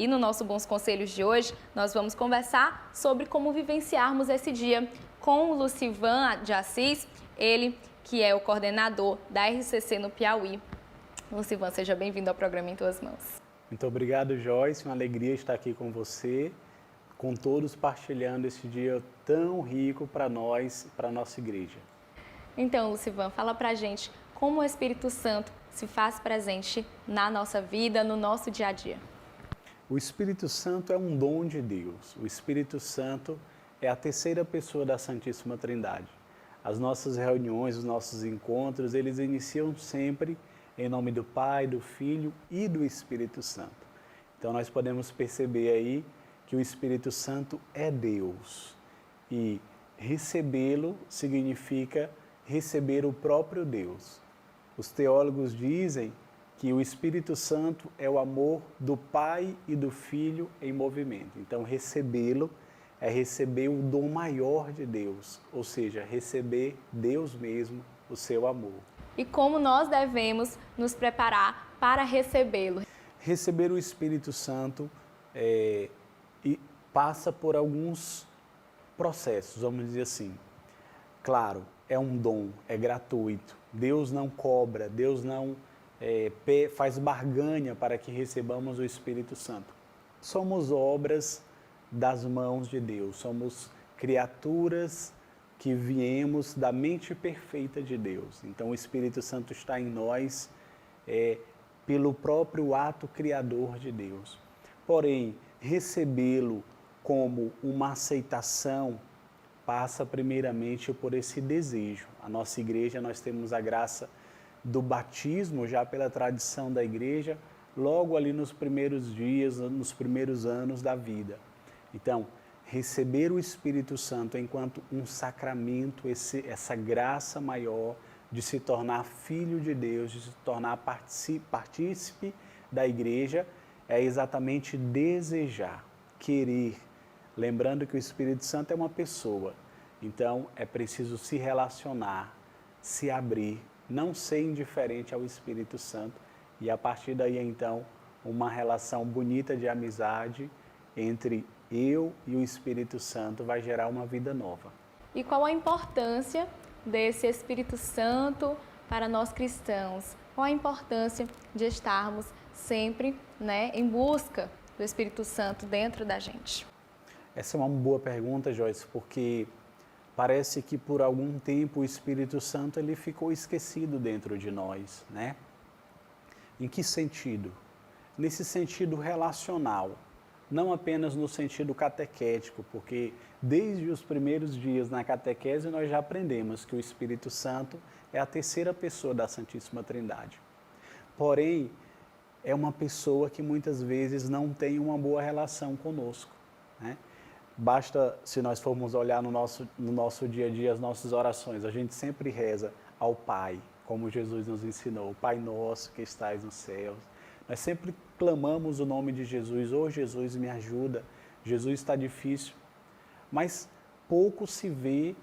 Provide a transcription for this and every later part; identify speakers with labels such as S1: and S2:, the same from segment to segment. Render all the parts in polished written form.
S1: E no nosso Bons Conselhos de hoje, nós vamos conversar sobre como vivenciarmos esse dia com o Lucivan de Assis, ele que é o coordenador da RCC no Piauí. Lucivan, seja bem-vindo ao programa Em Tuas Mãos.
S2: Muito obrigado, Joyce. Uma alegria estar aqui com você, com todos partilhando esse dia tão rico para nós, para a nossa igreja.
S1: Então, Lucivan, fala pra gente como o Espírito Santo se faz presente na nossa vida, no nosso dia a dia.
S2: O Espírito Santo é um dom de Deus. O Espírito Santo é a terceira pessoa da Santíssima Trindade. As nossas reuniões, os nossos encontros, eles iniciam sempre em nome do Pai, do Filho e do Espírito Santo. Então nós podemos perceber aí que o Espírito Santo é Deus. E recebê-lo significa receber o próprio Deus. Os teólogos dizem que o Espírito Santo é o amor do Pai e do Filho em movimento. Então, recebê-lo é receber o dom maior de Deus, ou seja, receber Deus mesmo, o seu amor.
S1: E como nós devemos nos preparar para recebê-lo?
S2: Receber o Espírito Santo e passa por alguns processos, vamos dizer assim. Claro, é um dom, é gratuito. Deus não cobra, Deus não faz barganha para que recebamos o Espírito Santo. Somos obras das mãos de Deus, somos criaturas que viemos da mente perfeita de Deus. Então o Espírito Santo está em nós pelo próprio ato criador de Deus. Porém, recebê-lo como uma aceitação passa primeiramente por esse desejo. A nossa igreja, nós temos a graça do batismo, já pela tradição da igreja, logo ali nos primeiros dias, nos primeiros anos da vida. Então, receber o Espírito Santo enquanto um sacramento, essa graça maior de se tornar filho de Deus, de se tornar partícipe da igreja, é exatamente desejar, querer. Lembrando que o Espírito Santo é uma pessoa, então é preciso se relacionar, se abrir, não ser indiferente ao Espírito Santo e a partir daí então uma relação bonita de amizade entre eu e o Espírito Santo vai gerar uma vida nova.
S1: E qual a importância desse Espírito Santo para nós cristãos? Qual a importância de estarmos sempre, em busca do Espírito Santo dentro da gente?
S2: Essa é uma boa pergunta, Joyce, porque parece que por algum tempo o Espírito Santo ele ficou esquecido dentro de nós, né? Em que sentido? Nesse sentido relacional, não apenas no sentido catequético, porque desde os primeiros dias na catequese nós já aprendemos que o Espírito Santo é a terceira pessoa da Santíssima Trindade. Porém, é uma pessoa que muitas vezes não tem uma boa relação conosco, né? Basta, se nós formos olhar no nosso dia a dia, as nossas orações, a gente sempre reza ao Pai, como Jesus nos ensinou, Pai nosso que estais nos céus. Nós sempre clamamos o nome de Jesus, Jesus me ajuda, Jesus está difícil, mas pouco se vê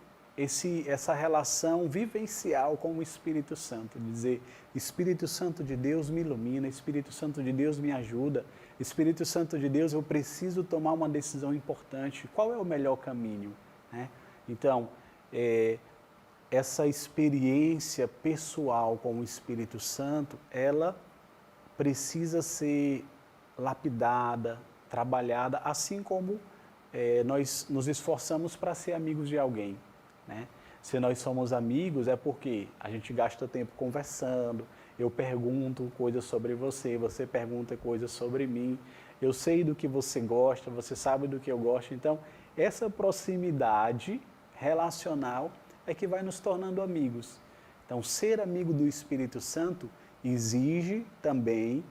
S2: essa relação vivencial com o Espírito Santo, de dizer, Espírito Santo de Deus me ilumina, Espírito Santo de Deus me ajuda, Espírito Santo de Deus, eu preciso tomar uma decisão importante, qual é o melhor caminho? Né? Então, essa experiência pessoal com o Espírito Santo, ela precisa ser lapidada, trabalhada, assim como nós nos esforçamos para ser amigos de alguém. Né? Se nós somos amigos é porque a gente gasta tempo conversando, eu pergunto coisas sobre você, você pergunta coisas sobre mim, eu sei do que você gosta, você sabe do que eu gosto, então essa proximidade relacional é que vai nos tornando amigos. Então ser amigo do Espírito Santo exige também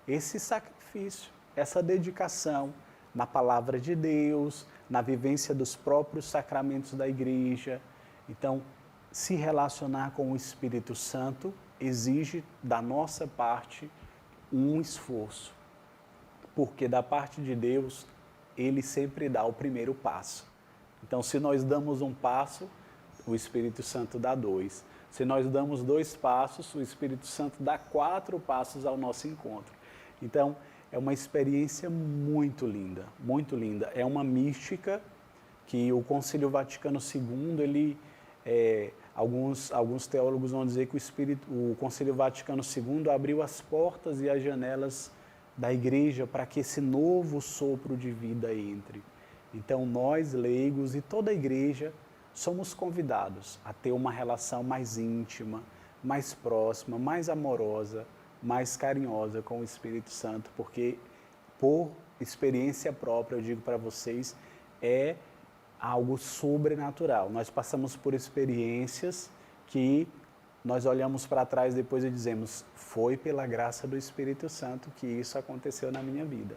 S2: esse sacrifício, essa dedicação na palavra de Deus, na vivência dos próprios sacramentos da igreja. Então, se relacionar com o Espírito Santo exige da nossa parte um esforço, porque da parte de Deus, Ele sempre dá o primeiro passo. Então, se nós damos um passo, o Espírito Santo dá 2. Se nós damos 2 passos, o Espírito Santo dá 4 passos ao nosso encontro. Então, é uma experiência muito linda, muito linda. É uma mística que o Concílio Vaticano II, alguns teólogos vão dizer que o Concílio Vaticano II abriu as portas e as janelas da igreja para que esse novo sopro de vida entre. Então nós, leigos e toda a igreja, somos convidados a ter uma relação mais íntima, mais próxima, mais amorosa, mais carinhosa com o Espírito Santo, porque por experiência própria, eu digo para vocês, é algo sobrenatural. Nós passamos por experiências que nós olhamos para trás depois e dizemos, foi pela graça do Espírito Santo que isso aconteceu na minha vida.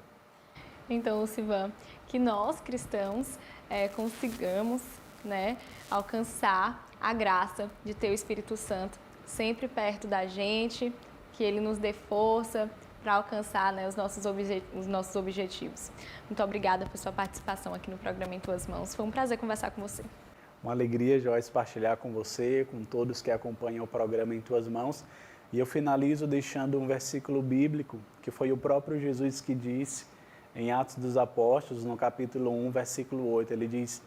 S1: Então, Lucivan, que nós cristãos consigamos, né, alcançar a graça de ter o Espírito Santo sempre perto da gente, que ele nos dê força para alcançar, né, os nossos objetivos. Muito obrigada por sua participação aqui no programa Em Tuas Mãos. Foi um prazer conversar com você.
S2: Uma alegria, Joyce, partilhar com você, com todos que acompanham o programa Em Tuas Mãos. E eu finalizo deixando um versículo bíblico, que foi o próprio Jesus que disse, em Atos dos Apóstolos, no capítulo 1, versículo 8, ele diz,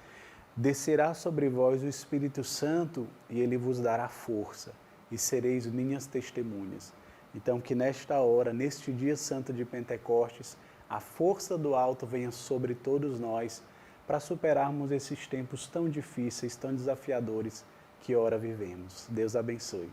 S2: descerá sobre vós o Espírito Santo e ele vos dará força, e sereis minhas testemunhas. Então, que nesta hora, neste dia santo de Pentecostes, a força do alto venha sobre todos nós para superarmos esses tempos tão difíceis, tão desafiadores que ora vivemos. Deus abençoe.